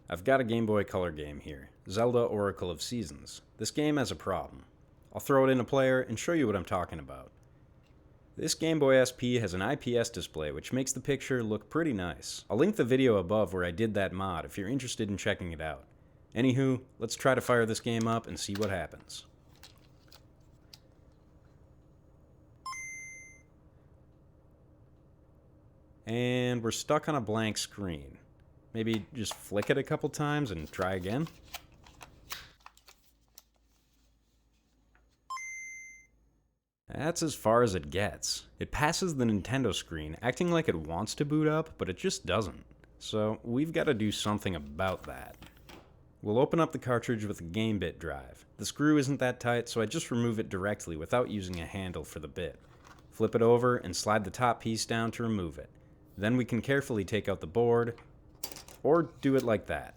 I've got a Game Boy Color game here, Zelda Oracle of Seasons. This game has a problem. I'll throw it in a player and show you what I'm talking about. This Game Boy SP has an IPS display which makes the picture look pretty nice. I'll link the video above where I did that mod if you're interested in checking it out. Anywho, let's try to fire this game up and see what happens. And we're stuck on a blank screen. Maybe just flick it a couple times and try again. That's as far as it gets. It passes the Nintendo screen, acting like it wants to boot up, but it just doesn't. So we've got to do something about that. We'll open up the cartridge with a game bit drive. The screw isn't that tight, so I just remove it directly without using a handle for the bit. Flip it over and slide the top piece down to remove it. Then we can carefully take out the board, or do it like that.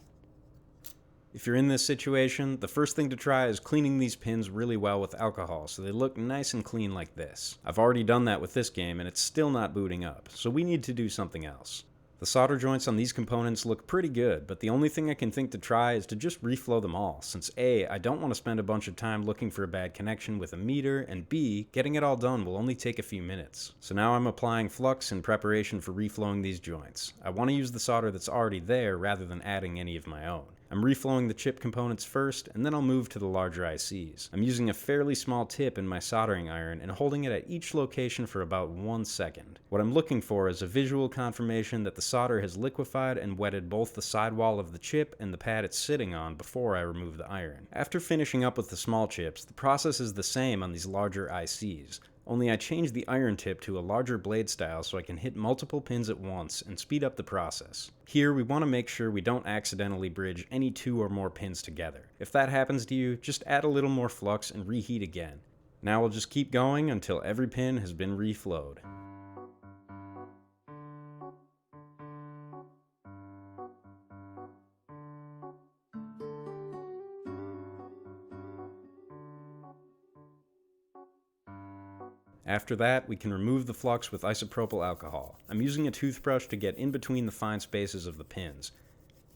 If you're in this situation, the first thing to try is cleaning these pins really well with alcohol so they look nice and clean like this. I've already done that with this game and it's still not booting up, so we need to do something else. The solder joints on these components look pretty good, but the only thing I can think to try is to just reflow them all, since A, I don't want to spend a bunch of time looking for a bad connection with a meter, and B, getting it all done will only take a few minutes. So now I'm applying flux in preparation for reflowing these joints. I want to use the solder that's already there rather than adding any of my own. I'm reflowing the chip components first, and then I'll move to the larger ICs. I'm using a fairly small tip in my soldering iron and holding it at each location for about 1 second. What I'm looking for is a visual confirmation that the solder has liquefied and wetted both the sidewall of the chip and the pad it's sitting on before I remove the iron. After finishing up with the small chips, the process is the same on these larger ICs. Only I changed the iron tip to a larger blade style so I can hit multiple pins at once and speed up the process. Here we want to make sure we don't accidentally bridge any 2 or more pins together. If that happens to you, just add a little more flux and reheat again. Now we'll just keep going until every pin has been reflowed. After that, we can remove the flux with isopropyl alcohol. I'm using a toothbrush to get in between the fine spaces of the pins.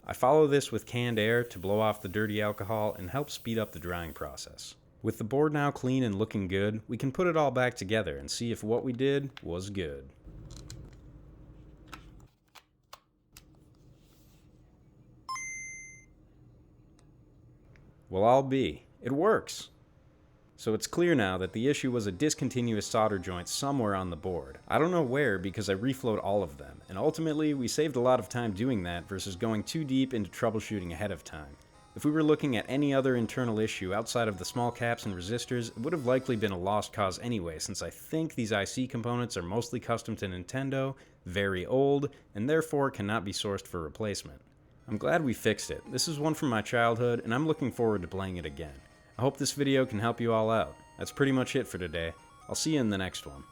I follow this with canned air to blow off the dirty alcohol and help speed up the drying process. With the board now clean and looking good, we can put it all back together and see if what we did was good. Well, I'll be. It works! So it's clear now that the issue was a discontinuous solder joint somewhere on the board. I don't know where because I reflowed all of them, and ultimately we saved a lot of time doing that versus going too deep into troubleshooting ahead of time. If we were looking at any other internal issue outside of the small caps and resistors, it would have likely been a lost cause anyway, since I think these IC components are mostly custom to Nintendo, very old, and therefore cannot be sourced for replacement. I'm glad we fixed it. This is one from my childhood, and I'm looking forward to playing it again. I hope this video can help you all out. That's pretty much it for today. I'll see you in the next one.